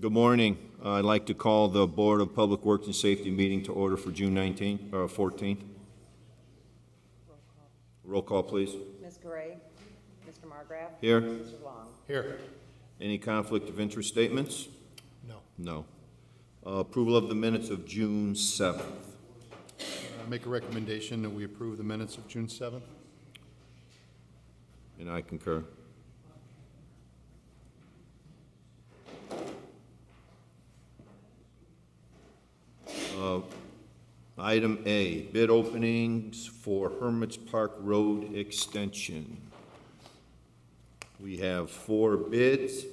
Good morning. I'd like to call the Board of Public Works and Safety meeting to order for June 14th. Roll call, please. Ms. Gray, Mr. Margraf. Here. Mr. Long. Here. Any conflict of interest statements? No. No. Approval of the minutes of June 7th. Make a recommendation that we approve the minutes of June 7th. And I concur. Item A, bid openings for Hermits Park Road extension. We have 4 bids.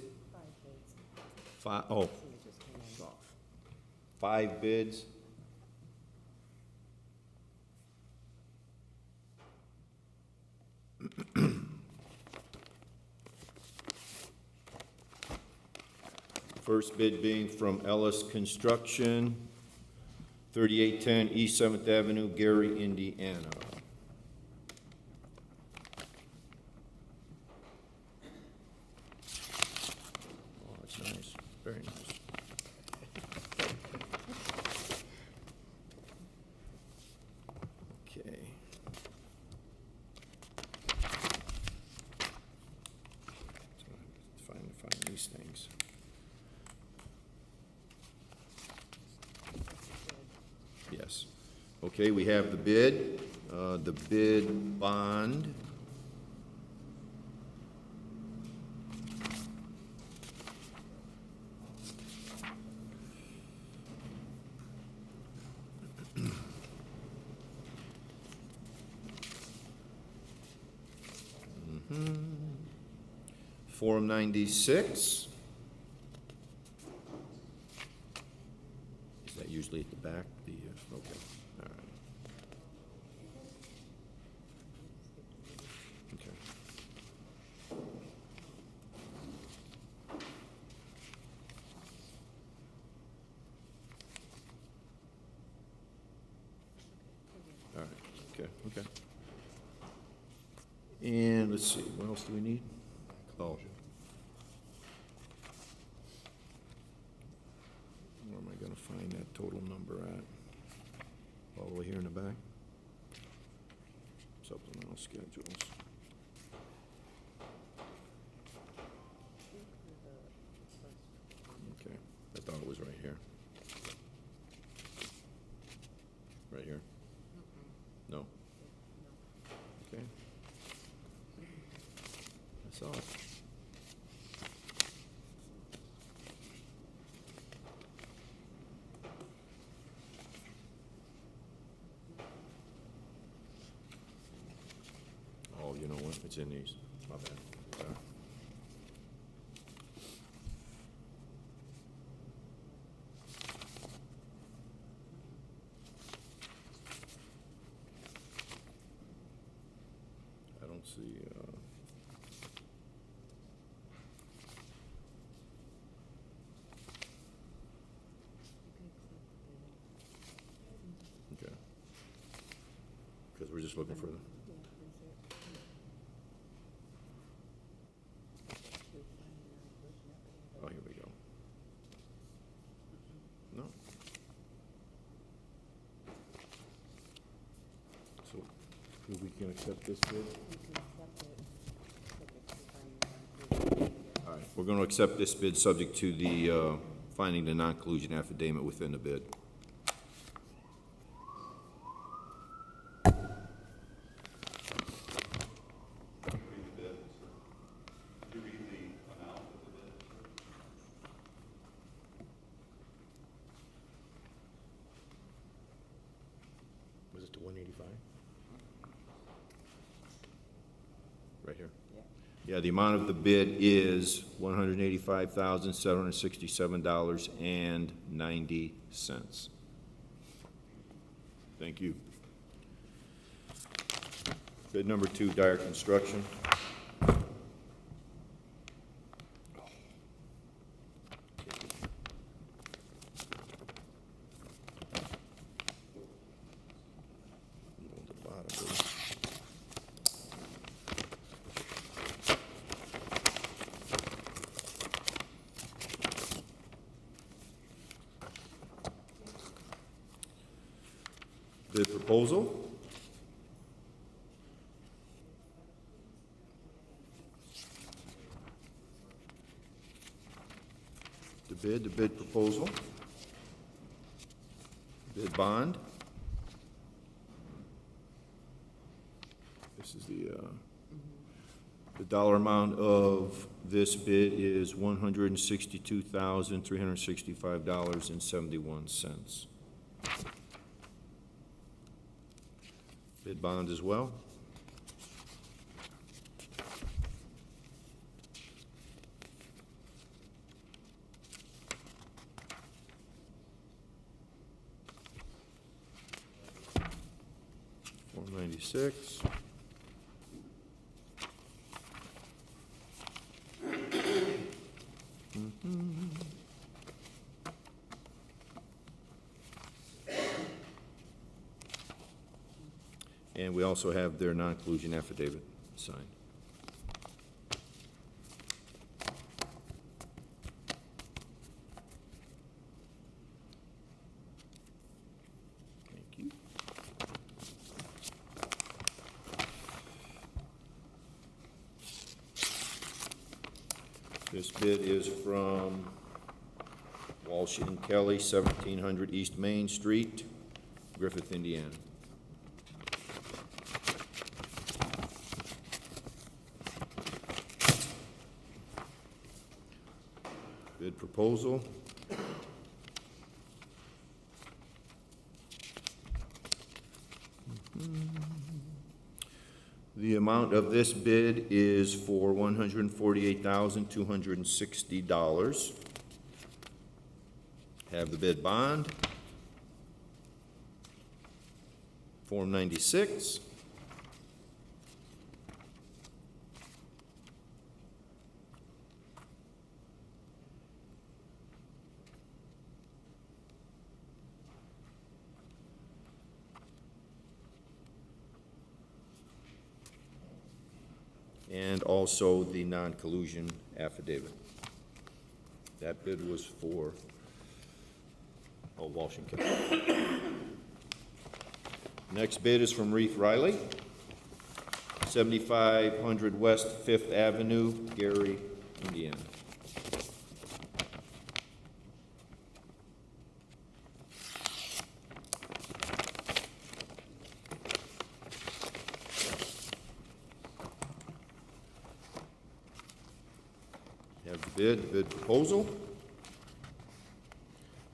5 bids. First bid being from Ellis Construction, 3810 East 7th Avenue, Gary, Indiana. Oh, that's nice. Very nice. Okay. Find these things. Yes. Okay, we have the bid. The bid bond. Form 96. Is that usually at the back? Okay. All right. Okay. All right. Okay. And let's see, what else do we need? Oh. Where am I going to find that total number at? All the way here in the back? Supplemental schedules. Okay, I thought it was right here. Right here? No? Okay. I saw it. Oh, you know what? It's in these. My bad. I don't see. Okay. Because we're just looking for the. Oh, here we go. No. So, we can accept this bid? All right, we're going to accept this bid subject to the finding the non-collusion affidavit within the bid. Was it to 185? Right here? Yeah, the amount of the bid is $185,767.90. Thank you. Bid number 2, Dyer Construction. bid proposal. The bid proposal. Bid bond. This is the dollar amount of this bid is $162,365.71. Bid bond as well. $496. And we also have their non-collusion affidavit signed. Thank you. This bid is from Walsh and Kelly, 1700 East Main Street, Griffith, Indiana. Bid proposal. The amount of this bid is for $148,260. Have the bid bond. Form 96. And also the non-collusion affidavit. That bid was for, Walsh and Kelly. Next bid is from Reef Riley, 7500 West 5th Avenue, Gary, Indiana. Have the bid proposal.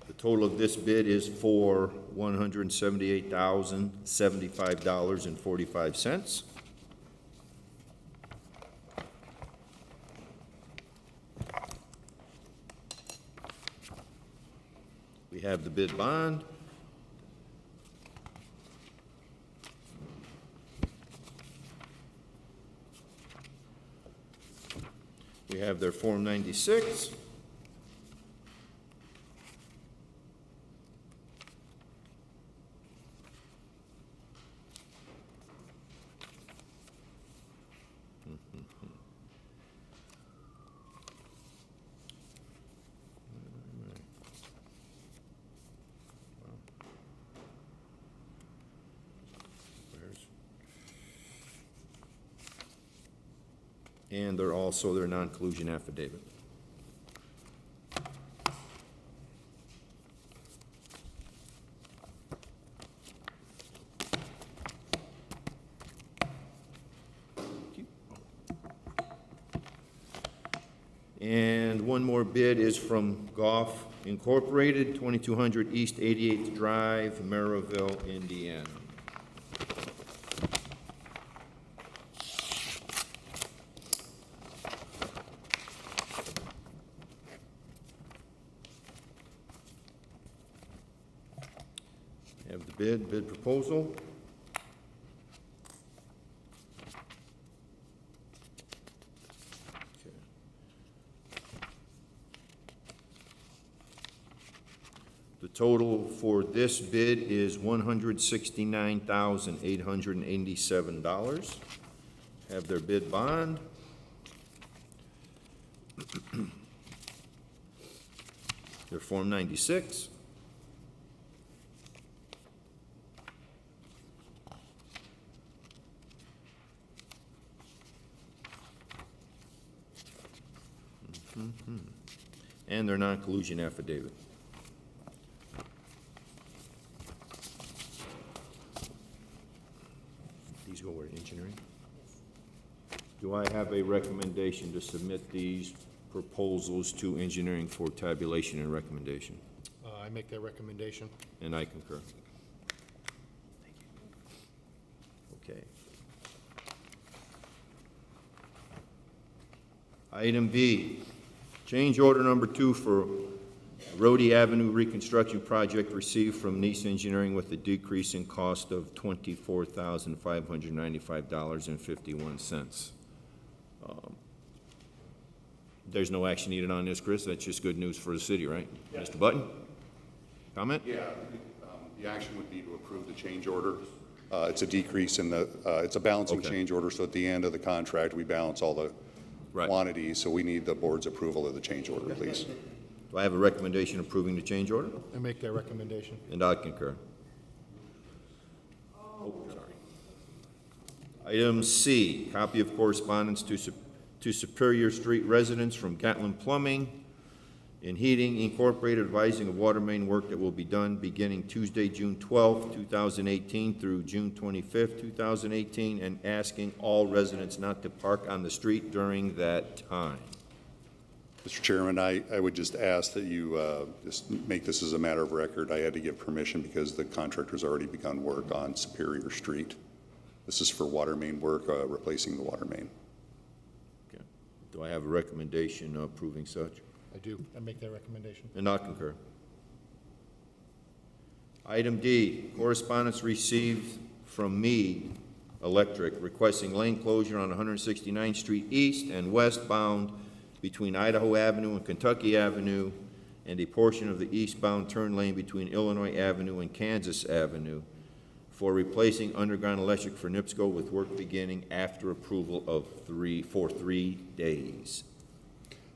The total of this bid is for $178,075.45. We have the bid bond. We have their Form 96. And they're also their non-collusion affidavit. And one more bid is from Goff Incorporated, 2200 East 88th Drive, Maryville, Indiana. Have the bid proposal. Okay. The total for this bid is $169,887. Have their bid bond. Their Form 96. and their non-collusion affidavit. These go where, engineering? Do I have a recommendation to submit these proposals to engineering for tabulation and recommendation? I make that recommendation. And I concur. Okay. Item B, change order number 2 for Rhodey Avenue reconstruction project received from Nice Engineering with a decrease in cost of $24,595.51. There's no action needed on this, Chris. That's just good news for the city, right? Yeah. Mr. Button? Comment? Yeah, the action would be to approve the change order. It's a decrease in the, it's a balancing Okay. change order, so at the end of the contract, we balance all the Right. quantities, so we need the board's approval of the change order, please. Do I have a recommendation approving the change order? I make that recommendation. And I concur. Oh, sorry. Item C, copy of correspondence to Superior Street residents from Gatlin Plumbing and Heating Incorporated advising of water main work that will be done beginning Tuesday, June 12th, 2018 through June 25th, 2018, and asking all residents not to park on the street during that time. Mr. Chairman, I would just ask that you just make this as a matter of record. I had to give permission because the contractor's already begun work on Superior Street. This is for water main work, replacing the water main. Okay. Do I have a recommendation approving such? I do. I make that recommendation. And I concur. Item D, correspondence received from Mead Electric requesting lane closure on 169th Street East and westbound between Idaho Avenue and Kentucky Avenue, and a portion of the eastbound turn lane between Illinois Avenue and Kansas Avenue for replacing underground electric for NIPSCO with work beginning after approval of 3 days.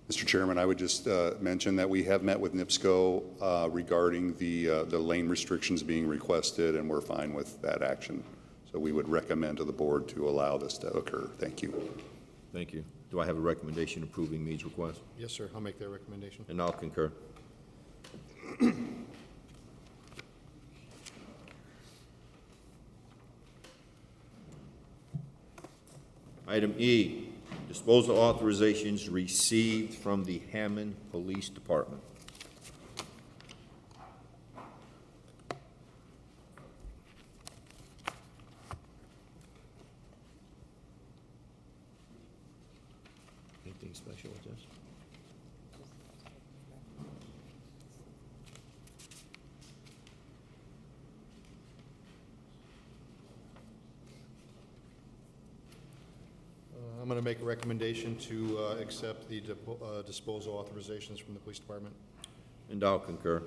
Mr. Chairman, I would just mention that we have met with NIPSCO regarding the lane restrictions being requested, and we're fine with that action. So we would recommend to the board to allow this to occur. Thank you. Thank you. Do I have a recommendation approving Mead's request? Yes, sir. I'll make that recommendation. And I'll concur. Item E, disposal authorizations received from the Hammond Police Department. Anything special with this? I'm going to make a recommendation to accept the disposal authorizations from the police department. And I'll concur.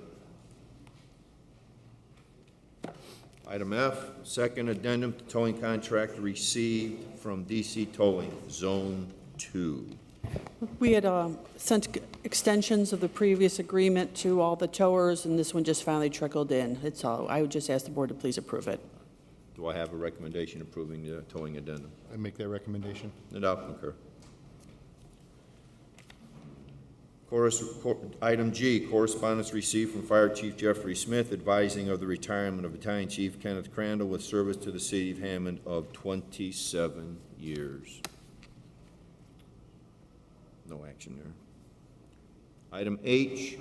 Item F, second addendum to towing contract received from DC Towing, Zone 2. We had sent extensions of the previous agreement to all the towers, and this one just finally trickled in. That's all. I would just ask the board to please approve it. Do I have a recommendation approving the towing addendum? I make that recommendation. And I'll concur. Item G, correspondence received from Fire Chief Jeffrey Smith advising of the retirement of Battalion Chief Kenneth Crandall with service to the city of Hammond of 27 years. No action there. Item H,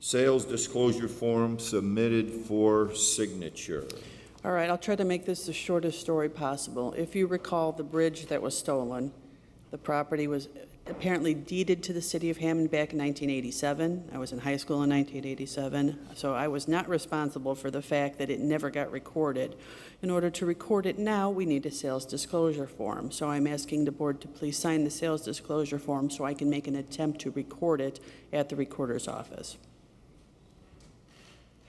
sales disclosure form submitted for signature. All right, I'll try to make this the shortest story possible. If you recall the bridge that was stolen, the property was apparently deeded to the city of Hammond back in 1987. I was in high school in 1987, so I was not responsible for the fact that it never got recorded. In order to record it now, we need a sales disclosure form. So I'm asking the board to please sign the sales disclosure form so I can make an attempt to record it at the recorder's office.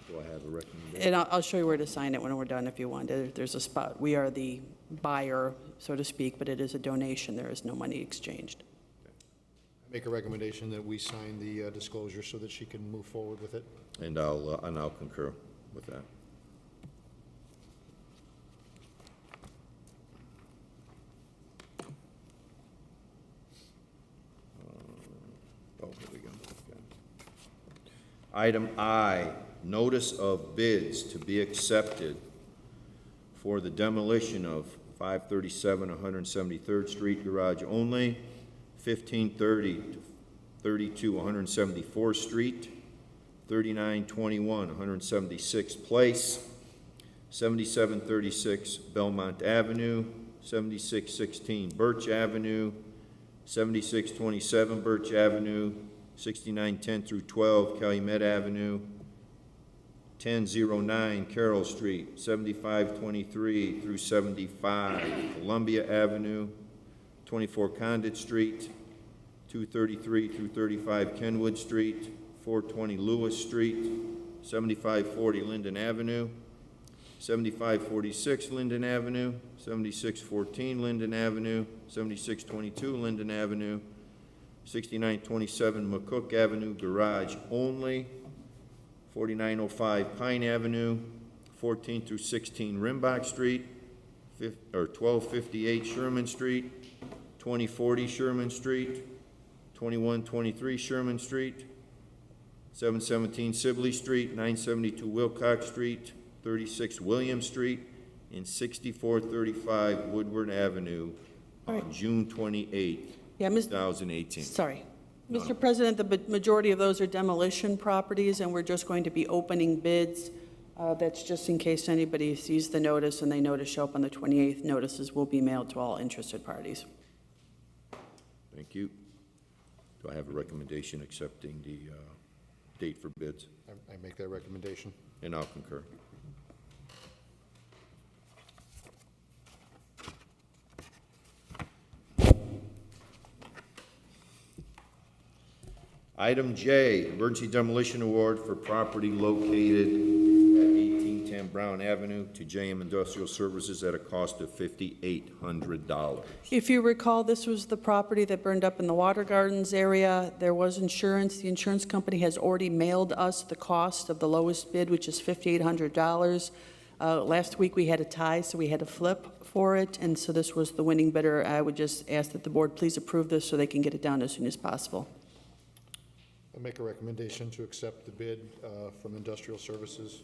Do I have a recommendation? And I'll show you where to sign it when we're done if you want. There's a spot. We are the buyer, so to speak, but it is a donation. There is no money exchanged. I make a recommendation that we sign the disclosure so that she can move forward with it. And I'll concur with that. Item I, notice of bids to be accepted for the demolition of 537 173rd Street garage only, 1530 to 32 174th Street, 3921 176th Place, 7736 Belmont Avenue, 7616 Birch Avenue, 7627 Birch Avenue, 6910 through 12 Calumet Avenue, 1009 Carroll Street, 7523 through 75 Columbia Avenue, 24 Condit Street, 233 through 35 Kenwood Street, 420 Lewis Street, 7540 Linden Avenue, 7546 Linden Avenue, 7614 Linden Avenue, 7622 Linden Avenue, 6927 McCook Avenue, garage only, 4905 Pine Avenue, 14 through 16 Rimbach Street, 1258 Sherman Street, 2040 Sherman Street, 2123 Sherman Street, 717 Sibley Street, 972 Wilcox Street, 36 William Street, and 6435 Woodward Avenue on June 28, Yeah, Ms. 2018. Sorry. Mr. President, the majority of those are demolition properties, and we're just going to be opening bids. That's just in case anybody sees the notice and they know to show up on the 28th. Notices will be mailed to all interested parties. Thank you. Do I have a recommendation accepting the date for bids? I make that recommendation. And I'll concur. Item J, emergency demolition award for property located at 1810 Brown Avenue to JM Industrial Services at a cost of $5,800. If you recall, this was the property that burned up in the Water Gardens area. There was insurance. The insurance company has already mailed us the cost of the lowest bid, which is $5,800. Last week, we had a tie, so we had to flip for it, and so this was the winning bidder. I would just ask that the board please approve this so they can get it down as soon as possible. I make a recommendation to accept the bid from Industrial Services.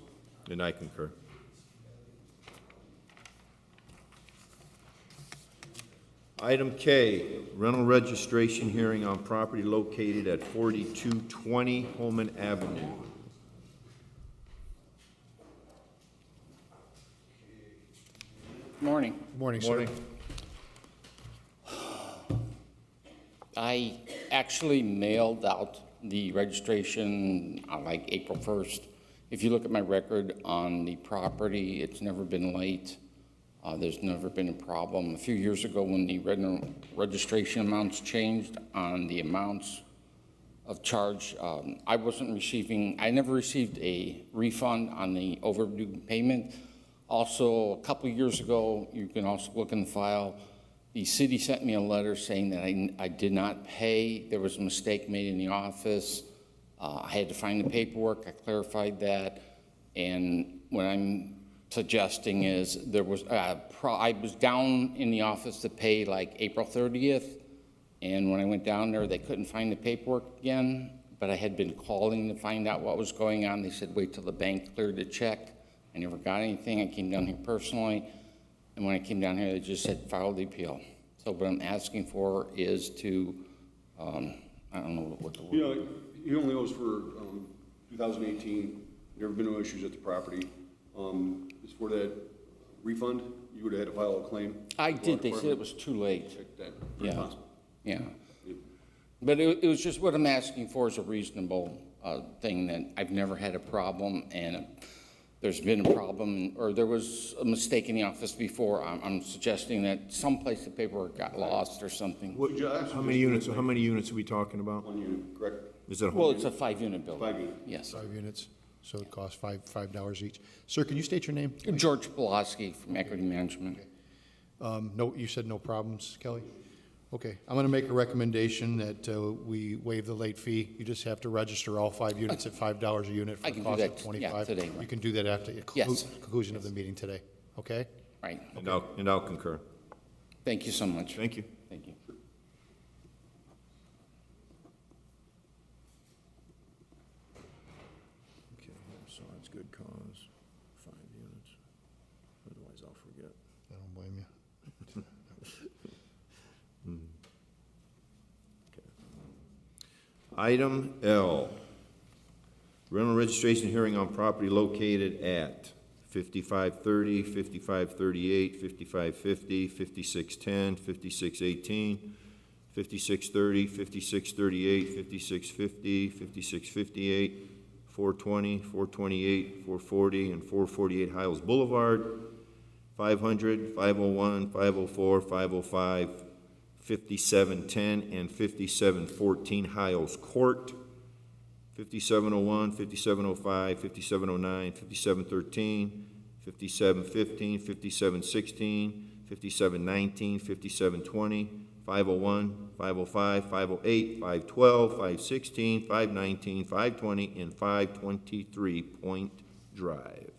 And I concur. Item K, rental registration hearing on property located at 4220 Holman Avenue. Morning. Morning, sir. Morning. I actually mailed out the registration on like April 1st. If you look at my record on the property, it's never been late. There's never been a problem. A few years ago when the registration amounts changed on the amounts of charge, I never received a refund on the overdue payment. Also, a couple of years ago, you can also look in the file, the city sent me a letter saying that I did not pay. There was a mistake made in the office. I had to find the paperwork. I clarified that. And what I'm suggesting is I was down in the office to pay like April 30th. And when I went down there, they couldn't find the paperwork again. But I had been calling to find out what was going on. They said, wait till the bank cleared the check. I never got anything. I came down here personally. And when I came down here, they just said, file the appeal. So what I'm asking for is to, I don't know what the word. You know, he only owes for 2018. Never been no issues at the property. As for that refund, you would have had to file a claim. I did. They said it was too late. Check that. Yeah. Possible. Yeah. But it was just what I'm asking for is a reasonable thing that I've never had a problem, and there's been a problem, or there was a mistake in the office before. I'm suggesting that someplace the paperwork got lost or something. How many units are we talking about? One unit, correct? Is it a Well, whole? it's a 5-unit building. 5 unit. Yes. 5 units, so it costs $5 each. Sir, can you state your name? George Pulaski from Equity Management. No, you said no problems, Kelly? Okay, I'm going to make a recommendation that we waive the late fee. You just have to register all 5 units at $5 a unit for I a can do cost that, of yeah, $25. today, right. You can do that after the Yes. conclusion of the meeting today, okay? Right. And I'll concur. Thank you so much. Thank you. Thank you. forget. I don't blame you. Item L, rental registration hearing on property located at 5530, 5538, 5550, 5610, 5618, 5630, 5638, 5650, 5658, 420, 428, 440, and 448 Hiles Boulevard, 500, 501, 504, 505, 5710, and 5714 Hiles Court, 5701, 5705, 5709, 5713, 5715, 5716, 5719, 5720, 501, 505, 508, 512, 516, 519, 520, and 523 Point Drive.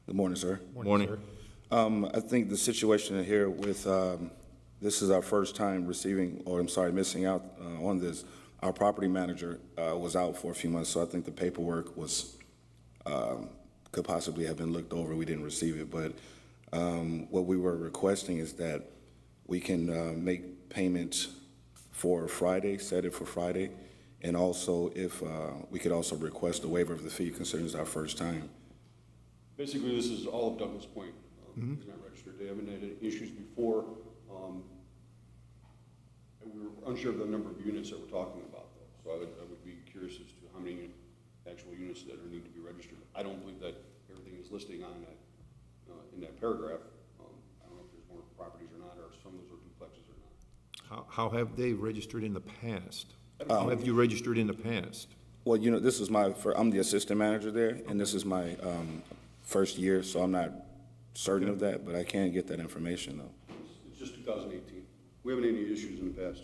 Good morning, sir. Morning. sir. I think the situation here with, this is our first time receiving, or I'm sorry, missing out on this. Our property manager was out for a few months, so I think the paperwork was, could possibly have been looked over. We didn't receive it, but what we were requesting is that we can make payments for Friday, set it for Friday, and also if we could also request a waiver of the fee considering it's our first time. Basically, this is all of Douglas Point. It's not registered. They haven't had any issues before. And we were unsure of the number of units that we're talking about, though. So I would be curious as to how many actual units that need to be registered. I don't believe that everything is listing on that, in that paragraph. I don't know if there's more properties or not, or some of those are duplexes or not. How have they registered in the past? How have you registered in the past? Well, you know, this is I'm the assistant manager there, and this is my first year, so I'm not certain of that, but I can get that information, though. It's just 2018. We haven't had any issues in the past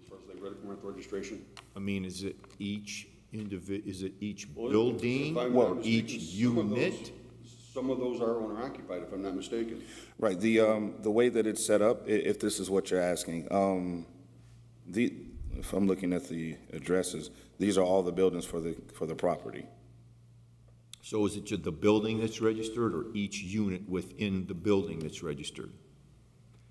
as far as like rental registration. I mean, is it each is it each Well, building if I'm or not mistaken, each some of those- unit? Some of those are owner occupied, if I'm not mistaken. Right, the way that it's set up, if this is what you're asking, if I'm looking at the addresses, these are all the buildings for the property. So is it just the building that's registered or each unit within the building that's registered?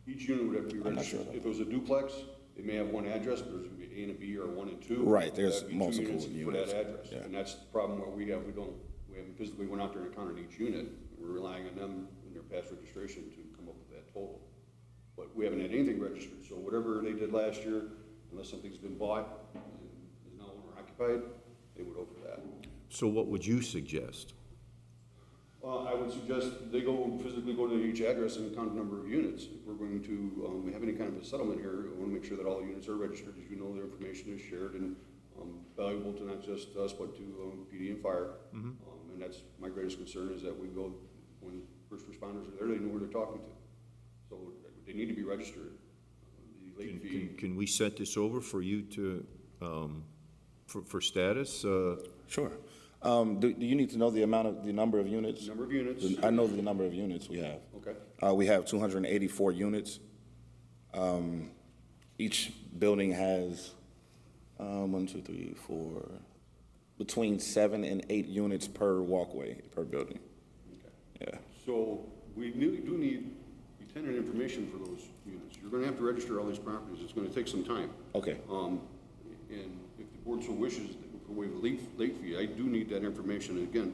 Each unit would have to be I'm not registered. sure. If it was a duplex, it may have one address, but there's gonna be A and a B or 1 and 2. Right, there's That'd be 2 multiple units for units, that address. yeah. And that's the problem where we haven't physically went out there and counted each unit. We're relying on them in their past registration to come up with that total. But we haven't had anything registered, so whatever they did last year, unless something's been bought and is now owner occupied, they would owe for that. So what would you suggest? I would suggest they physically go to each address and count the number of units. If we're going to have any kind of a settlement here, we want to make sure that all the units are registered. As you know, their information is shared and valuable to not just us, but to PD and fire. And that's my greatest concern is that we go, when first responders are there, they know where they're talking to. So they need to be registered. The late fee. Can we set this over for you to, for status? Sure. Do you need to know the number of units? Number of units. I know the number of units we have. Okay. We have 284 units. Each building has 1, 2, 3, 4, between 7 and 8 units per walkway, per building. Okay. Yeah. So we do need tenant information for those units. You're gonna have to register all these properties. It's gonna take some time. Okay. And if the board so wishes, for waive the late fee, I do need that information. And again,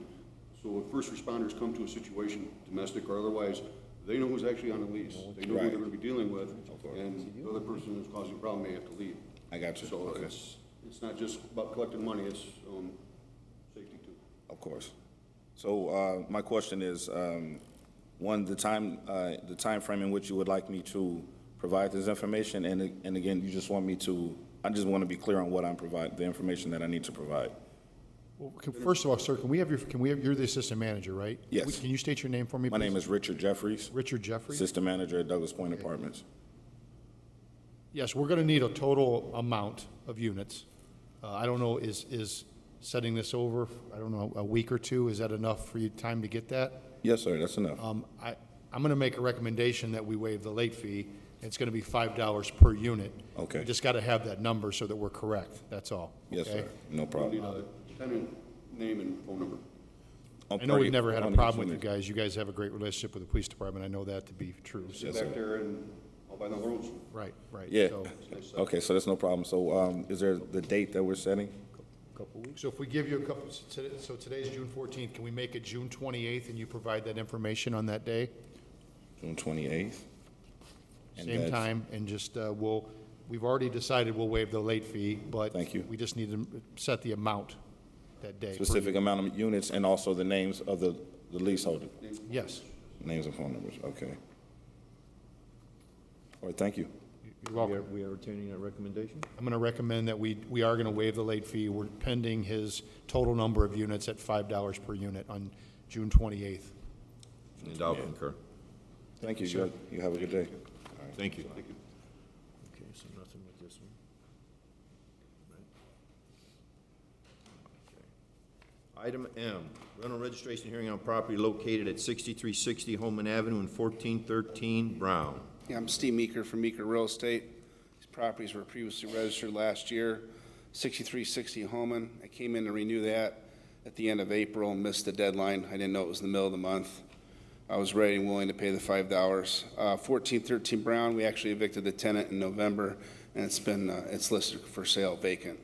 so if first responders come to a situation, domestic or otherwise, they know who's actually on the lease. They know who Right. they're gonna be dealing with, course. and the other person who's causing a problem may have to leave. I got you. So Okay. it's not just about collecting money, it's safety too. Of course. So my question is, one, the time frame in which you would like me to provide this information, and again, you just want me to, I just want to be clear on what I'm the information that I need to provide. Well, first of all, sir, you're the assistant manager, right? Yes. Can you state your name for me, please? My name is Richard Jeffries, Richard Jeffries? assistant manager at Douglas Point Apartments. Yes, we're going to need a total amount of units. I don't know, is setting this over, I don't know, a week or two, is that enough for you, time to get that? Yes, sir, that's enough. I'm going to make a recommendation that we waive the late fee. It's going to be $5 per unit. Okay. We just got to have that number so that we're correct, that's all. Yes, okay? sir, no We need problem. a tenant name and phone number. I know we've never had a problem with you guys. You guys have a great relationship with the police department. I know that to be true. So- Sit back there and all by the roads. Right, right. Yeah, So- okay, so that's no problem. So, is there the date that we're setting? So if we give you a couple, so today's June 14th, can we make it June 28th and you provide that information on that day? June 28th? And Same that's- time, and just, we've already decided we'll waive the late fee, but. Thank you. We just need to set the amount that day. Specific amount of units and also the names of the leaseholder, Yes, names and phone numbers, okay. All right, thank you. you're welcome. We are retaining that recommendation? I'm going to recommend that we are going to waive the late fee. We're pending his total number of units at $5 per unit on June 28th. And I'll concur. Thank you, you have a good day. Thank you. Thank you. Okay, so nothing with this one. Right. Okay. Item M, rental registration hearing on property located at 6360 Holman Avenue and 1413 Brown. Yeah, I'm Steve Meeker from Meeker Real Estate. These properties were previously registered last year, 6360 Holman. I came in to renew that at the end of April and missed the deadline. I didn't know it was in the middle of the month. I was ready and willing to pay the $5. 1413 Brown, we actually evicted the tenant in November, and it's listed for sale vacant.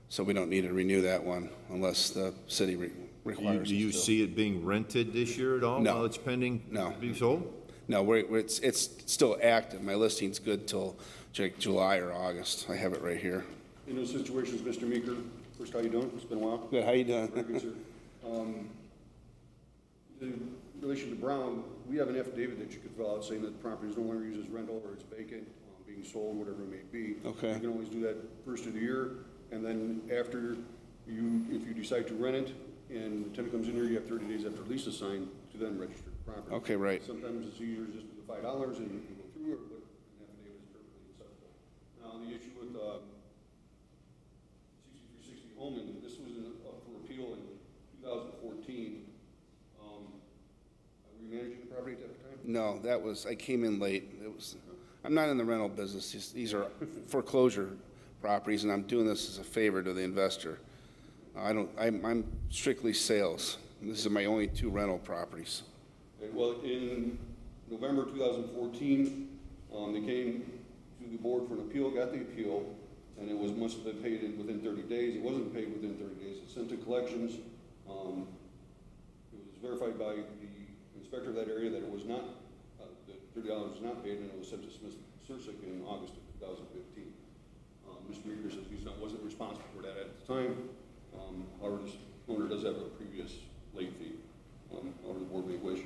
So we don't need to renew that one unless the city requires Do you us to. see it being rented this year at all? No. While it's pending? No. To be sold? No, it's still active. My listing's good till July or August. I have it right here. In those situations, Mr. Meeker, first, how you doing? It's been a while. Good, how you doing? Very good, sir. In relation to Brown, we have an affidavit that you could fill out saying that the property is no longer used as rental or it's vacant, being sold, whatever it may be. Okay. You can always do that first of the year, and then after you, if you decide to rent it, and the tenant comes in here, you have 30 days after lease is signed to then register the property. Okay, right. Sometimes it's easier just with the $5 and you can go through it, but an affidavit is perfectly acceptable. Now, the issue with 6360 Holman, this was up for appeal in 2014. Were you managing the property at that time? No, I came in late. I'm not in the rental business. These are foreclosure properties, and I'm doing this as a favor to the investor. I'm strictly sales. This is my only 2 rental properties. Okay, well, in November 2014, they came to the board for an appeal, got the appeal, and it must have been paid within 30 days. It wasn't paid within 30 days. It's sent to collections. It was verified by the inspector of that area that it was not, the $30 was not paid, and it was sent to Smith Sursick in August of 2015. Mr. Meeker says he wasn't responsible for that at the time. However, this owner does have a previous late fee. However, the board may wish.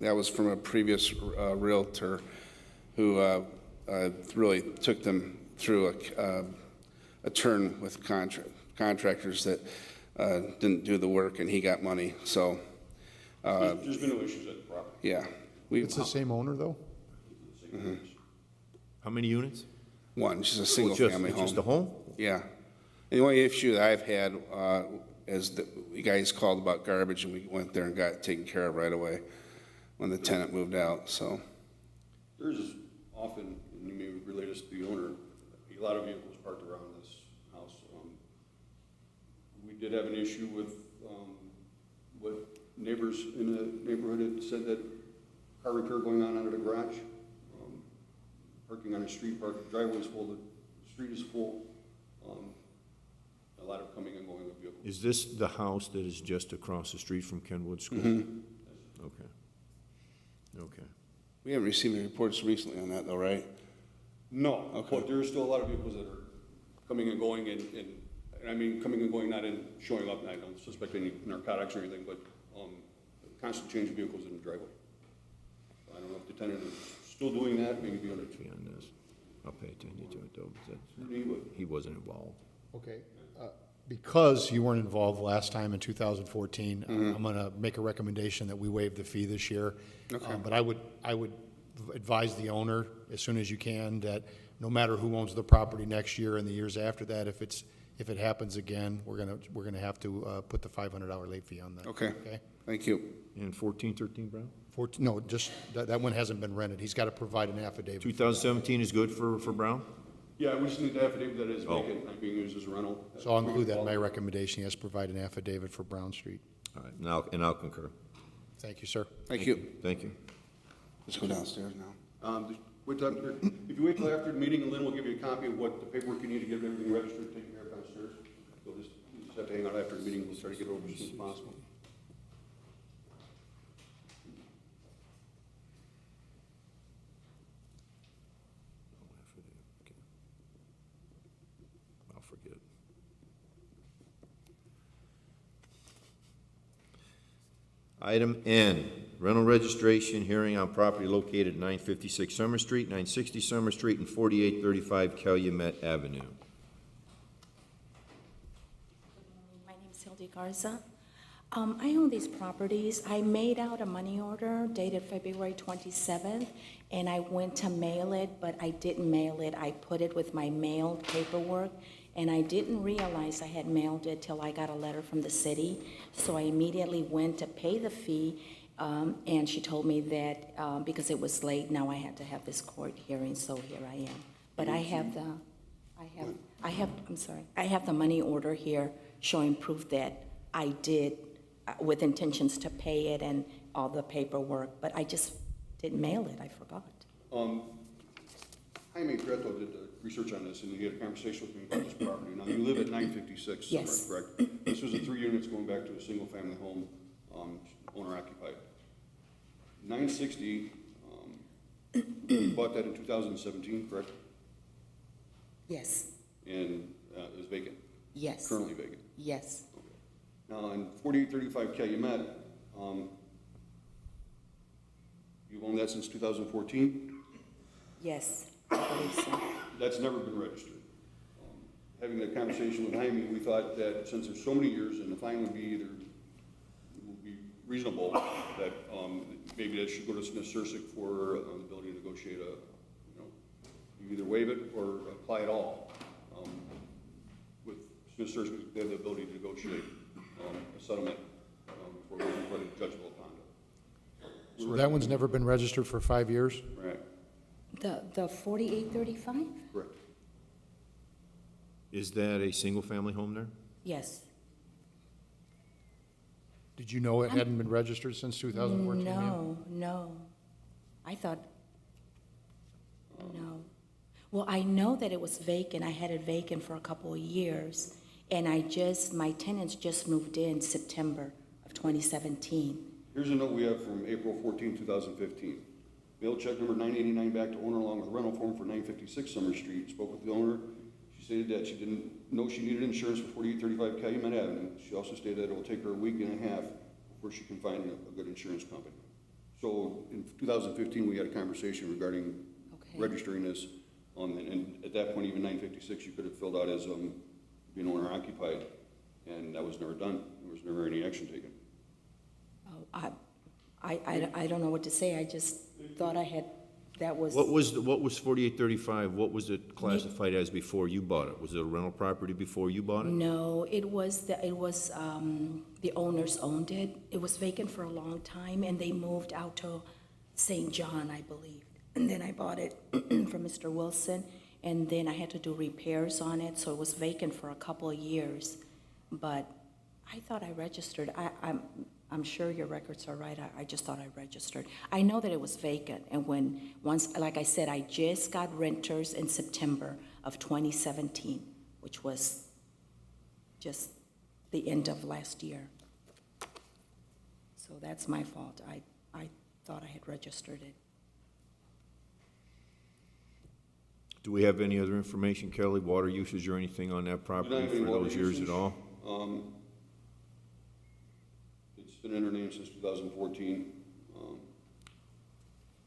That was from a previous realtor who really took them through a turn with contractors that didn't do the work, and he got money. So, There's been no issues at the property. yeah. It's the same owner, though? How many units? One, just a It's single-family home. just a home? Yeah. The only issue that I've had is that you guys called about garbage, and we went there and got it taken care of right away when the tenant moved out, so. There's often, and you may relate this to the owner, a lot of vehicles parked around this house. We did have an issue with what neighbors in the neighborhood had said that car repair going on under the garage, parking on the street, the driveway is full, the street is full. A lot of coming and going with vehicles. Is this the house that is just across the street from Kenwood School? Okay. Okay. We haven't received any reports recently on that, though, right? No, Okay. but there's still a lot of vehicles that are coming and going, and I mean, coming and going, not in showing up, and I don't suspect any narcotics or anything, but constant change of vehicles in the driveway. I don't know if the tenant is still doing that, maybe be on a Fee on this. I'll pay attention to it, though, because scrutiny, but he wasn't involved. Okay. Because you weren't involved last time in 2014, I'm going to make a recommendation that we waive the fee this year. Okay. But I would advise the owner, as soon as you can, that no matter who owns the property next year and the years after that, if it happens again, we're gonna have to put the $500 late fee on that. Okay. Okay? Thank you. And 1413 Brown? No, just, that one hasn't been rented. He's got to provide an affidavit. 2017 is good for Brown? yeah, we just need the affidavit that is Oh. vacant, not being used as a rental. So I'll include that in my recommendation. He has to provide an affidavit for Brown Street. All right, now, and I'll concur. Thank you, sir. Thank you. Thank you. Let's go downstairs now. Just wait till, if you wait till after the meeting, Lynn will give you a copy of what the paperwork you need to get everything registered, taken care of downstairs. You just have to hang out after the meeting, we'll try to get it over as soon as possible. I'll forget. Item N, rental registration hearing on property located at 956 Summer Street, 960 Summer Street, and 4835 Calumet Avenue. My name is Hildy Garza. I own these properties. I made out a money order dated February 27th, and I went to mail it, but I didn't mail it. I put it with my mailed paperwork, and I didn't realize I had mailed it till I got a letter from the city. So I immediately went to pay the fee, and she told me that because it was late, now I had to have this court hearing, so here I am. But I have the money order here showing proof that I did, with intentions to pay it and all the paperwork, but I just didn't mail it, I forgot. Jaime Greto did the research on this, and he had a conversation with me about this property. Now, you live at 956 Summer, Yes. correct? This was a 3 units going back to a single-family home, owner occupied. 960, you bought that in 2017, correct? Yes, And it was vacant, yes, currently vacant. yes, Now, in 4835 Calumet, you've owned that since 2014? yes, I believe so. That's never been registered. Having that conversation with Jaime, we thought that since there's so many years, and the fine would be would be reasonable, that maybe that should go to Smith Sursick for the ability to negotiate you either waive it or apply it all. With Smith Sursick, they have the ability to negotiate a settlement before we put a judgment upon it. So that one's never been registered for 5 years? Right, The 4835? correct. Is that a single-family home there? Yes. Did you know it hadn't been registered since 2014? yet? No. I thought, no. Well, I know that it was vacant. I had it vacant for a couple of years. And my tenants just moved in September of 2017. Here's a note we have from April 14, 2015. Mail check number 989 back to owner along with rental form for 956 Summer Street. Spoke with the owner. She stated that she didn't know she needed insurance for 4835 Calumet Avenue. She also stated that it will take her a week and a half before she can find a good insurance company. So in 2015, we had a conversation regarding Okay. registering this. And at that point, even 956, you could have filled out as being owner occupied. And that was never done. There was never any action taken. Oh, I don't know what to say. I just thought that was. What was 4835, what was it classified as before you bought it? Was it a rental property before you bought it? No, it was the owners owned it. It was vacant for a long time, and they moved out to St. John, I believe. And then I bought it from Mr. Wilson, and then I had to do repairs on it, so it was vacant for a couple of years. But I thought I registered. I'm sure your records are right. I just thought I registered. I know that it was vacant, and once, like I said, I just got renters in September of 2017, which was just the end of last year. So that's my fault. I thought I had registered it. Do we have any other information, Kelly, water usage or anything on that property have any for water those years at usage. all? It's been in her name since 2014.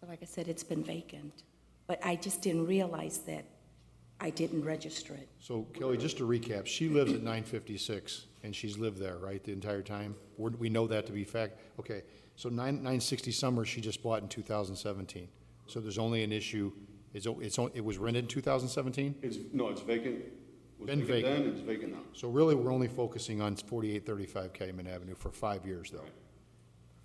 But like I said, it's been vacant. But I just didn't realize that I didn't register it. So Kelly, just to recap, she lives at 956, and she's lived there, right, the entire time? We know that to be fact. Okay, so 960 Summer, she just bought in 2017. So there's only an issue, it was rented in 2017? It's vacant. It was Been vacant. Then, it's vacant now. So really, we're only focusing on 4835 Calumet Avenue for 5 years, though.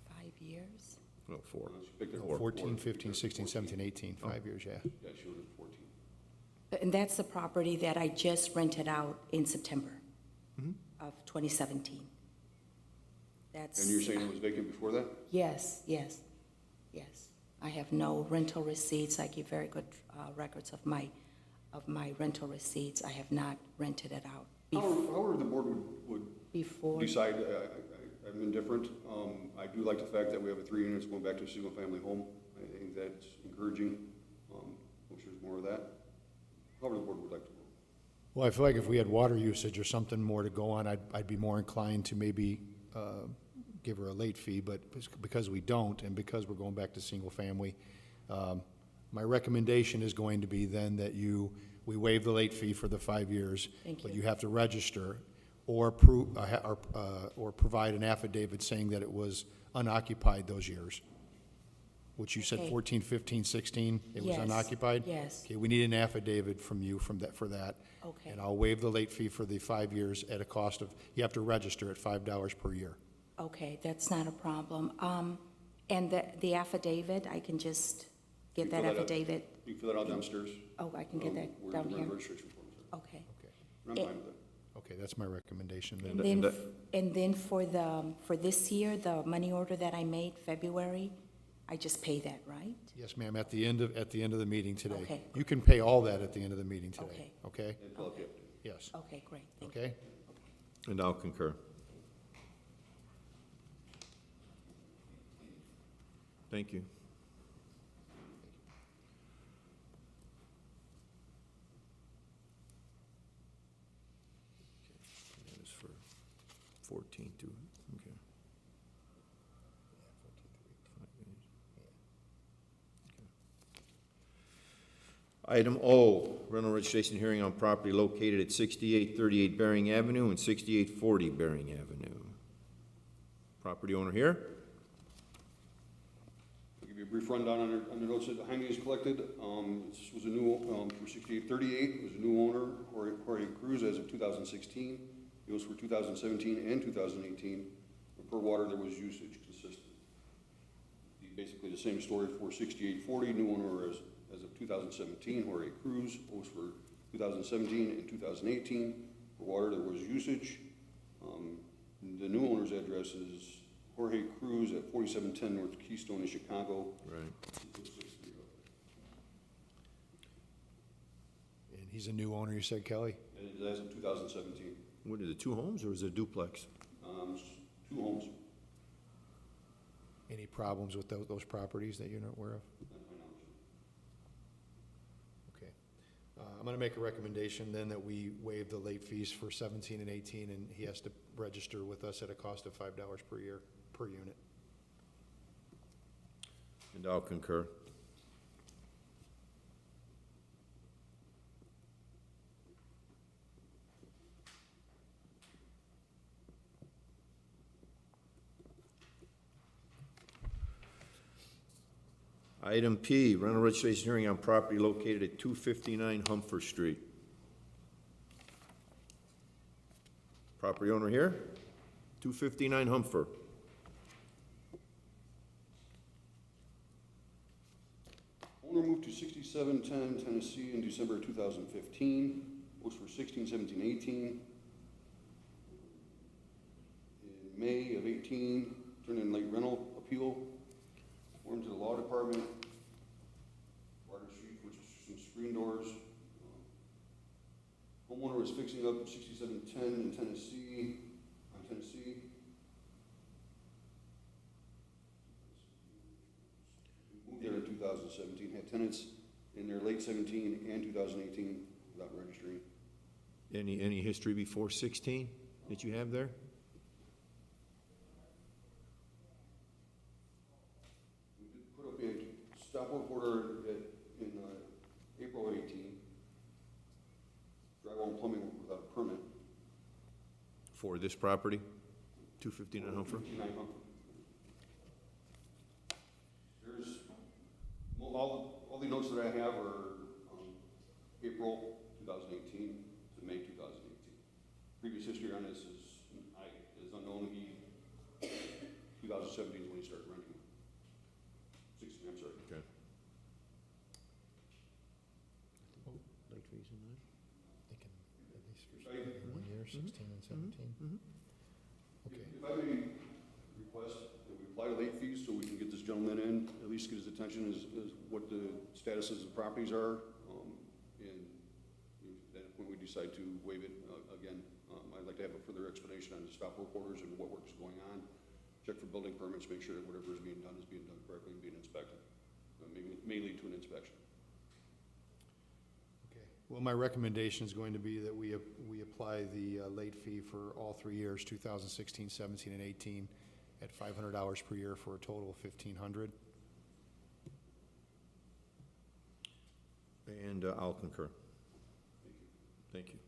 5 years? No, 4. She picked it No, up. 14, 15, 16, 17, 18, 5 years, yeah. Yeah, she was at 14. And that's the property that I just rented out in September of 2017. That's. And you're saying it was vacant before that? Yes, yes, yes. I have no rental receipts. I keep very good records of my rental receipts. I have not rented it out However the board would before. decide, I'm indifferent. I do like the fact that we have 3 units going back to a single-family home. I think that's encouraging. Wish there's more of that. However the board would like to vote. Well, I feel like if we had water usage or something more to go on, I'd be more inclined to maybe give her a late fee, but because we don't, and because we're going back to single family, my recommendation is going to be then that we waive the late fee for the 5 years. Thank But you. you have to register or provide an affidavit saying that it was unoccupied those years, which you said Okay. 14, 15, 16, it was Yes, unoccupied? yes. Okay, we need an affidavit from you for that. Okay. And I'll waive the late fee for the 5 years at a cost of, you have to register at $5 per year. Okay, that's not a problem. And the affidavit, I can just get that Fill that out. affidavit? You can fill that out downstairs. Oh, I can get that Where down the here? registration form is at. Okay. And I'm fine with that. Okay, that's my recommendation then. And then for this year, the money order that I made, February, I just pay that, right? Yes, ma'am, at the end of the meeting today. Okay. You can pay all that at the end of the meeting today, okay? And fill out the update. Yes, Okay, great, thank you. okay? And I'll concur. Thank you. That is for 14 too, okay. Item O, rental registration hearing on property located at 6838 Bering Avenue and 6840 Bering Avenue. Property owner here? I'll give you a brief rundown on the notes that Jaime has collected. This was a new, for 6838, it was a new owner, Jorge Cruz, as of 2016. It was for 2017 and 2018. But per water, there was usage consistent. Basically the same story for 6840, new owner as of 2017, Jorge Cruz, was for 2017 and 2018. For water, there was usage. The new owner's address is Jorge Cruz at 4710 North Keystone in Chicago. Right. And he's a new owner, you said, Kelly? And it is as of 2017. What is it, 2 homes or is it a duplex? 2 homes. Any problems with those properties that you're not aware of? Okay. I'm going to make a recommendation then that we waive the late fees for 17 and 18, and he has to register with us at a cost of $5 per year, per unit. And I'll concur. Item P, rental registration hearing on property located at 259 Humfer Street. Property owner here, 259 Humfer. Owner moved to 6710 Tennessee in December of 2015. Was for 16, 17, 18. In May of 18, turned in late rental appeal. Went to the law department. Water Street, which is some screen doors. Homeowner was fixing up 6710 in Tennessee, Moved there in 2017, had tenants in their late 17 and 2018 without registering. Any history before 16 that you have there? We did put up a stop work order in April 18. Drywall and plumbing without a permit. For this property, 259 Humfer? 59 Humfer. There's, all the notes that I have are April 2018 to May 2018. Previous history on this is unknown. 2017 is when he started renting. 16, I'm sorry. Okay. Late fees in that? Thinking at least for If I- 1 year, 16 and 17? Okay. If I may request that we apply to late fees so we can get this gentleman in, at least get his attention as what the statuses of the properties are. And at that point, we decide to waive it again. I'd like to have a further explanation on the stop work orders and what work is going on. Check for building permits, make sure that whatever is being done correctly and being inspected. May lead to an inspection. Okay. Well, my recommendation is going to be that we apply the late fee for all 3 years, 2016, 17, and 18, at $500 per year for a total of $1,500. And I'll concur. Thank you.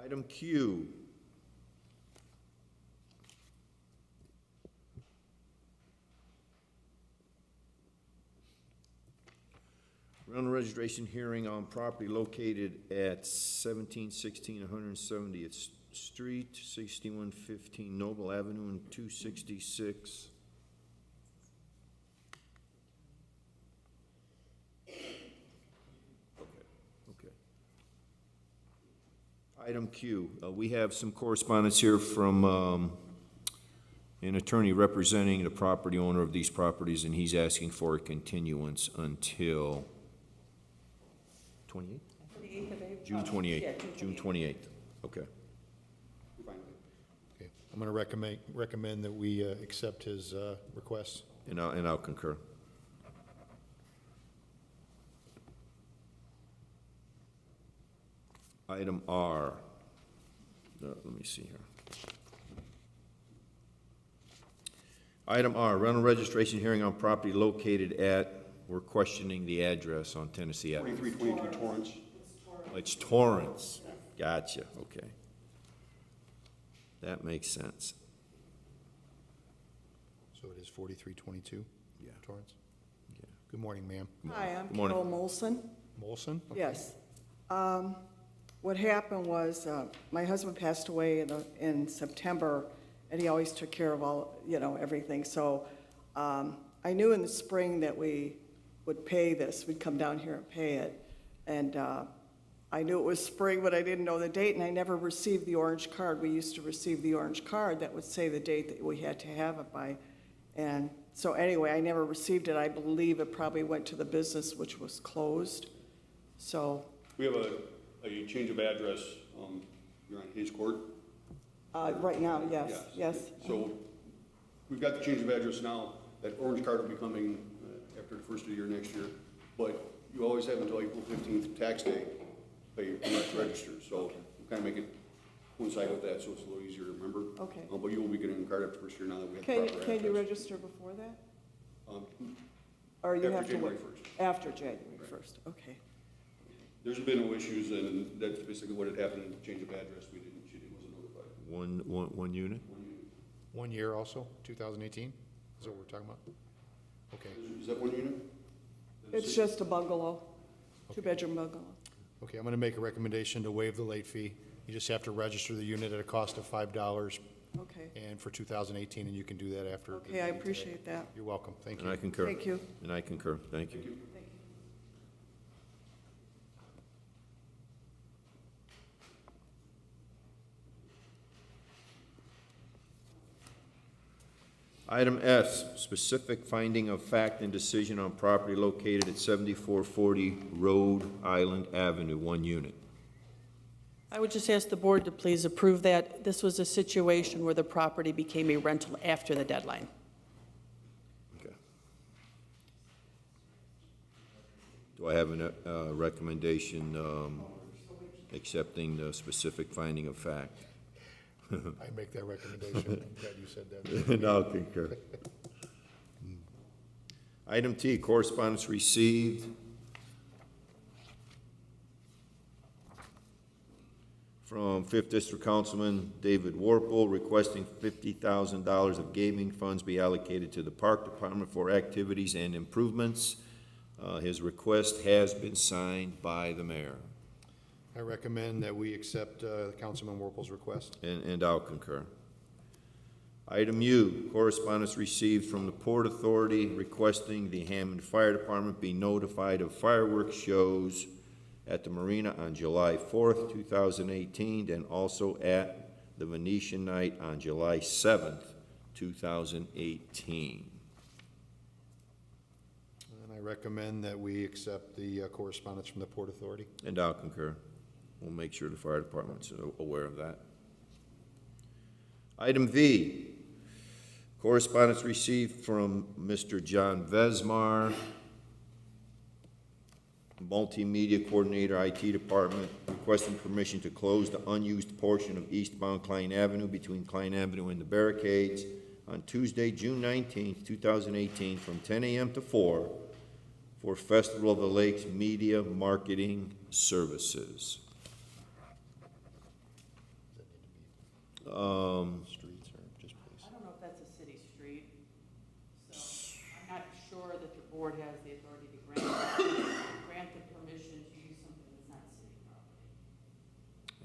Item Q. Rental registration hearing on property located at 1716 170th Street, 6115 Noble Avenue, and 266. Okay. Item Q, we have some correspondence here from an attorney representing the property owner of these properties, and he's asking for a continuance until 28th? 28th of April? June 28th. Yeah, June 28th, okay. We're fine with it. Okay. I'm going to recommend that we accept his request. And I'll concur. Item R. Let me see here. Item R, rental registration hearing on property located at, we're questioning the address on Tennessee Avenue. 4322 Torrance. It's Torrance. Gotcha, okay. That makes sense. So it is 4322? Yeah. Torrance? Yeah. Good morning, ma'am. Hi, I'm Good morning. Carol Molson. Molson? Okay. Yes. What happened was, my husband passed away in September, and he always took care of all, everything. So I knew in the spring that we would pay this. We'd come down here and pay it. And I knew it was spring, but I didn't know the date, and I never received the orange card. We used to receive the orange card that would say the date that we had to have it by. And so anyway, I never received it. I believe it probably went to the business, which was closed. So We have a change of address. You're on Hayes Court? right now, yes. So we've got the change of address now. That orange card will be coming after the first of the year next year. But you always have until April 15th, tax day, to pay your tax register. So we kind of make it coincide with that, so it's a little easier to remember. Okay. But you will be getting a card after the first year now that we have the Can proper you address. register before that? Um, Or you After have to January wait? 1st. After January 1st, okay. There's been no issues, and that's basically what had happened in the change of address. She wasn't notified. One unit? 1 year also, 2018? Is that what we're talking about? Okay. Is that one unit? It's just a bungalow, two-bedroom bungalow. Okay, I'm going to make a recommendation to waive the late fee. You just have to register the unit at a cost of $5 Okay, and for 2018, and you can do that after. the okay, I meeting today. appreciate that. You're welcome. Thank And you. I concur. Thank you. And I concur, thank you. Item S, specific finding of fact and decision on property located at 7440 Rhode Island Avenue, 1 unit. I would just ask the board to please approve that. This was a situation where the property became a rental after the deadline. Okay. Do I have a recommendation accepting the specific finding of fact? I make that recommendation. I'm glad you said that. No, concur. Item T, correspondence received from 5th District Councilman David Warple requesting $50,000 of gaming funds be allocated to the Park Department for activities and improvements. His request has been signed by the mayor. I recommend that we accept Councilman Warple's request. And I'll concur. Item U, correspondence received from the Port Authority requesting the Hammond Fire Department be notified of fireworks shows at the marina on July 4th, 2018, and also at the Venetian Night on July 7th, 2018. And I recommend that we accept the correspondence from the Port Authority. And I'll concur. We'll make sure the fire department's aware of that. Item V, correspondence received from Mr. John Vesmar, Multimedia Coordinator, IT Department, requesting permission to close the unused portion of eastbound Klein Avenue between Klein Avenue and the barricades on Tuesday, June 19th, 2018, from 10 a.m. to 4 for Festival of the Lakes Media Marketing Services. Streets or just police? I don't know if that's a city street, so I'm not sure that the board has the authority to grant the permission to use something that's not city property.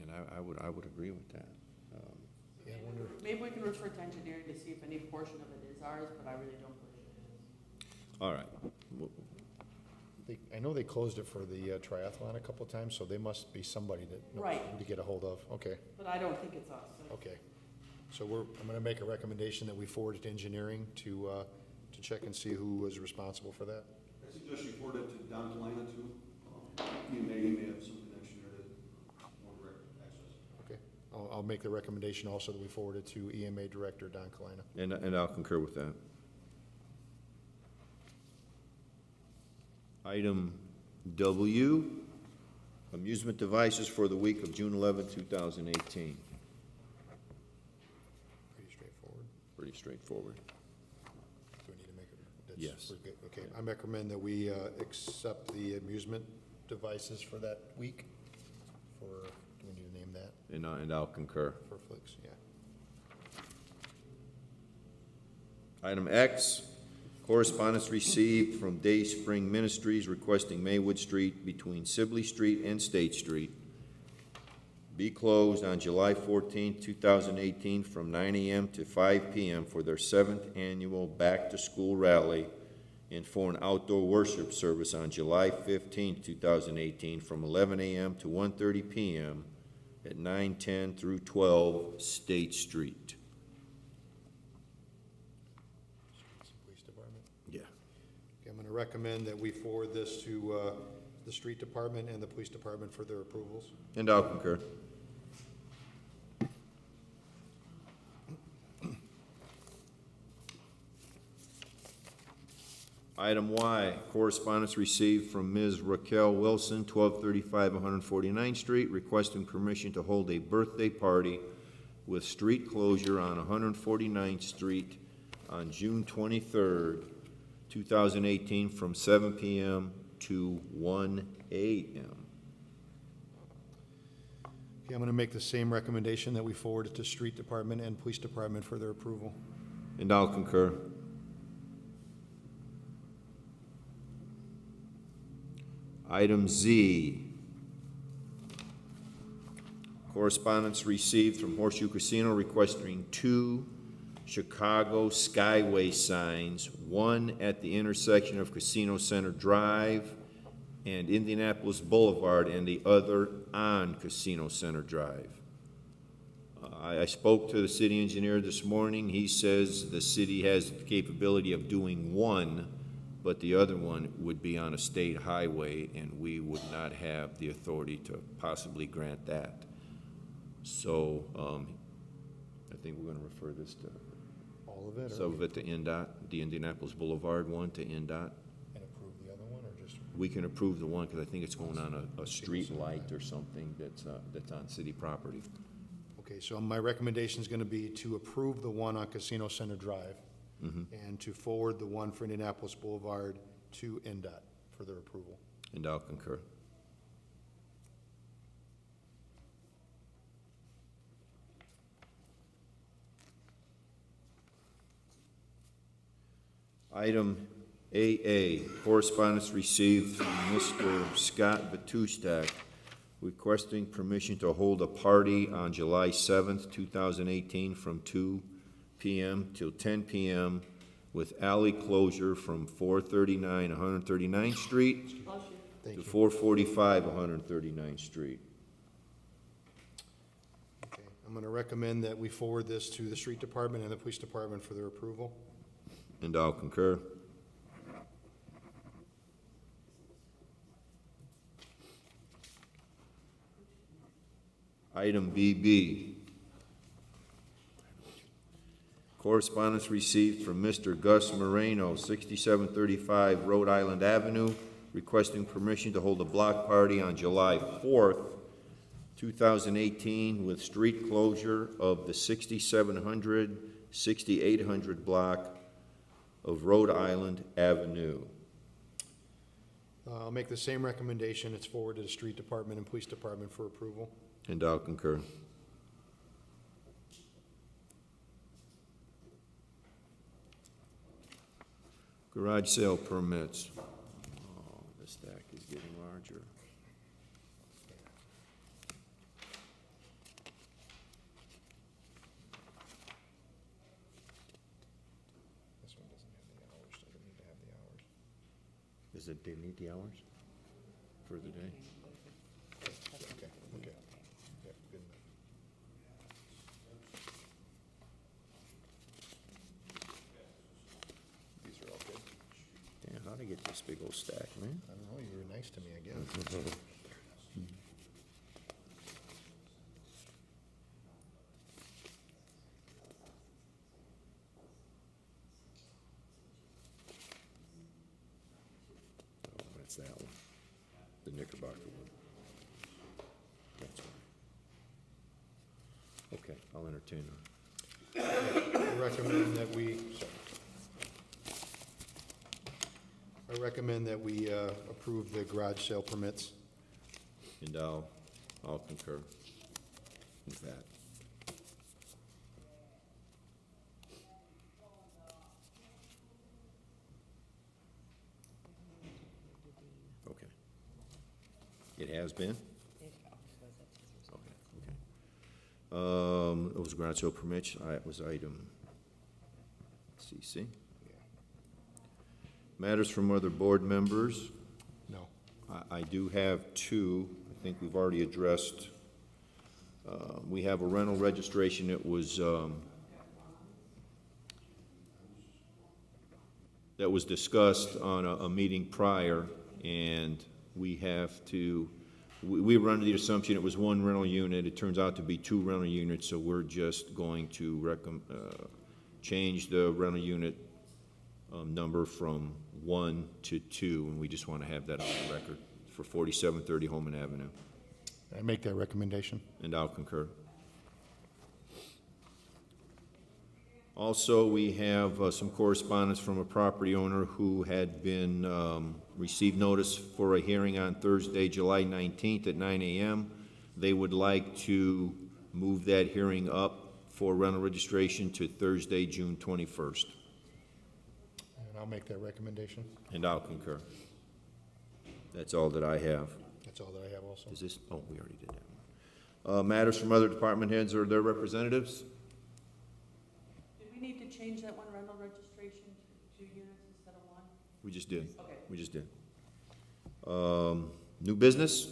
And I would agree with that. Yeah, I wonder. Maybe we can refer to engineering to see if any portion of it is ours, but I really don't believe it is. All right. I know they closed it for the triathlon a couple times, so they must be somebody that Right. to get a hold of. Okay, But I don't think it's us. okay. So I'm gonna make a recommendation that we forward it to engineering to check and see who was responsible for that. I suggest you forward it to Don Kalina too. He may have some connection there to more direct access. Okay, I'll make the recommendation also that we forward it to EMA Director Don Kalina. And I'll concur with that. Item W, amusement devices for the week of June 11, 2018. Pretty straightforward. Pretty straightforward. Do we need to make it? Yes. We're good. Okay, I recommend that we accept the amusement devices for that week. Do we need to name that? And I'll concur. For Flix, yeah. Item X, correspondence received from Day Spring Ministries requesting Maywood Street between Sibley Street and State Street be closed on July 14, 2018, from 9 a.m. to 5 p.m. for their 7th annual back-to-school rally and for an outdoor worship service on July 15, 2018, from 11 a.m. to 1:30 p.m. at 910 through 12 State Street. Police Department. Yeah. Okay, I'm going to recommend that we forward this to the Street Department and the Police Department for their approvals. And I'll concur. Item Y, correspondence received from Ms. Raquel Wilson, 1235 149th Street, requesting permission to hold a birthday party with street closure on 149th Street on June 23rd, 2018, from 7 p.m. to 1 a.m. Okay, I'm going to make the same recommendation that we forward it to Street Department and Police Department for their approval. And I'll concur. Item Z, correspondence received from Horseshoe Casino requesting 2 Chicago Skyway signs, one at the intersection of Casino Center Drive and Indianapolis Boulevard, and the other on Casino Center Drive. I spoke to the city engineer this morning. He says the city has the capability of doing one, but the other one would be on a state highway, and we would not have the authority to possibly grant that. So I think we're going to refer this to, All of it? or some of it to NDOT, the Indianapolis Boulevard one to NDOT. And approve the other one, or just? We can approve the one, because I think it's going on a street light or something that's on city property. Okay, so my recommendation is going to be to approve the one on Casino Center Drive and to forward the one for Indianapolis Boulevard to NDOT for their approval. And I'll concur. Item AA, correspondence received from Mr. Scott Batustak requesting permission to hold a party on July 7th, 2018, from 2 PM till 10 PM with alley closure from 439 139th Street to 445 139th Street. Okay. I'm going to recommend that we forward this to the street department and the police department for their approval. And I'll concur. Item BB. Correspondence received from Mr. Gus Moreno, 6735 Rhode Island Avenue, requesting permission to hold a block party on July 4th, 2018, with street closure of the 6700, 6800 block of Rhode Island Avenue. I'll make the same recommendation. It's forwarded to the street department and police department for approval. And I'll concur. Garage sale permits. Oh, the stack is getting larger. This one doesn't have the hours. Doesn't need to have the hours. Does it, they need the hours for the day? Okay, okay. Yeah, good enough. These are all good. Damn, how'd I get this big old stack, man? I don't know, you were nice to me again. Oh, that's that one, the Knickerbocker one. That's right. Okay, I'll entertain her. I recommend that we, I recommend that we approve the garage sale permits. And I'll concur with that. Okay. It has been? Okay. It was garage sale permits, it was item CC. Matters from other board members. No. I do have two, I think we've already addressed. We have a rental registration that was discussed on a meeting prior, and we have to, we were under the assumption it was one rental unit. It turns out to be two rental units, so we're just going to change the rental unit number from 1 to 2, and we just want to have that on the record for 4730 Holman Avenue. I make that recommendation. And I'll concur. Also, we have some correspondence from a property owner who had been, received notice for a hearing on Thursday, July 19th at 9 a.m. They would like to move that hearing up for rental registration to Thursday, June 21st. And I'll make that recommendation. And I'll concur. That's all that I have. That's all that I have also. Is this, oh, we already did that one. Matters from other department heads or their representatives? Did we need to change that one rental registration to 2 units instead of 1? We just did. Okay. We just did. New business?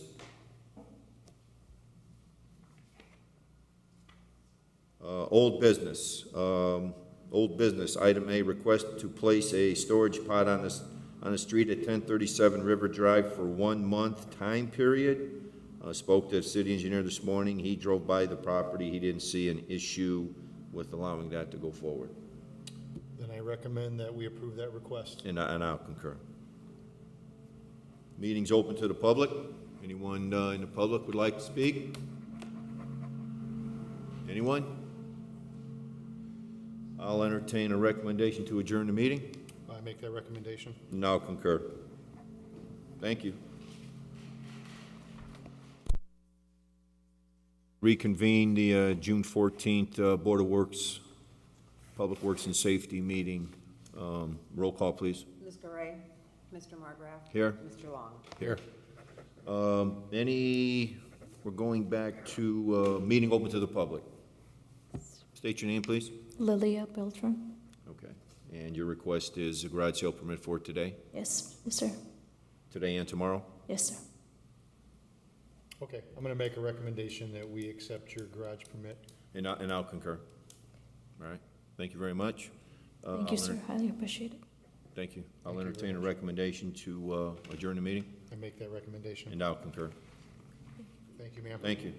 Old business. Old business, item A, request to place a storage pod on the street at 1037 River Drive for 1 month time period. Spoke to the city engineer this morning. He drove by the property. He didn't see an issue with allowing that to go forward. Then I recommend that we approve that request. And I'll concur. Meeting's open to the public. Anyone in the public would like to speak? Anyone? I'll entertain a recommendation to adjourn the meeting. I make that recommendation. And I'll concur. Thank you. Reconvene the June 14th Board of Works, Public Works and Safety meeting. Roll call, please. Ms. Garay, Mr. Margraff. Here. Mr. Long. Here. We're going back to meeting open to the public. State your name, please. Lilia Beltran. Okay. And your request is a garage sale permit for today? Yes, sir. Today and tomorrow? Yes, sir. Okay, I'm gonna make a recommendation that we accept your garage permit. And I'll concur. All right. Thank you very much. Thank you, sir. Highly appreciate it. Thank you. I'll Thank you entertain a very much. recommendation to adjourn the meeting, I make that recommendation. and I'll concur. Thank you, ma'am. Thank you.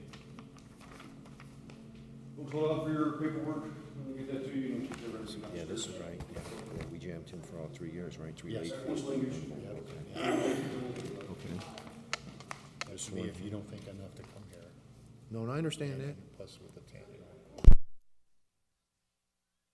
We'll call out for your paperwork, when we get that to you, and keep the rest of it. Yeah, this is right. Yeah, we jammed him for all 3 years, right? Three Yes. late Once fees. language. Okay. That's me if you don't think enough to come here. No, I understand that. Plus with the tan.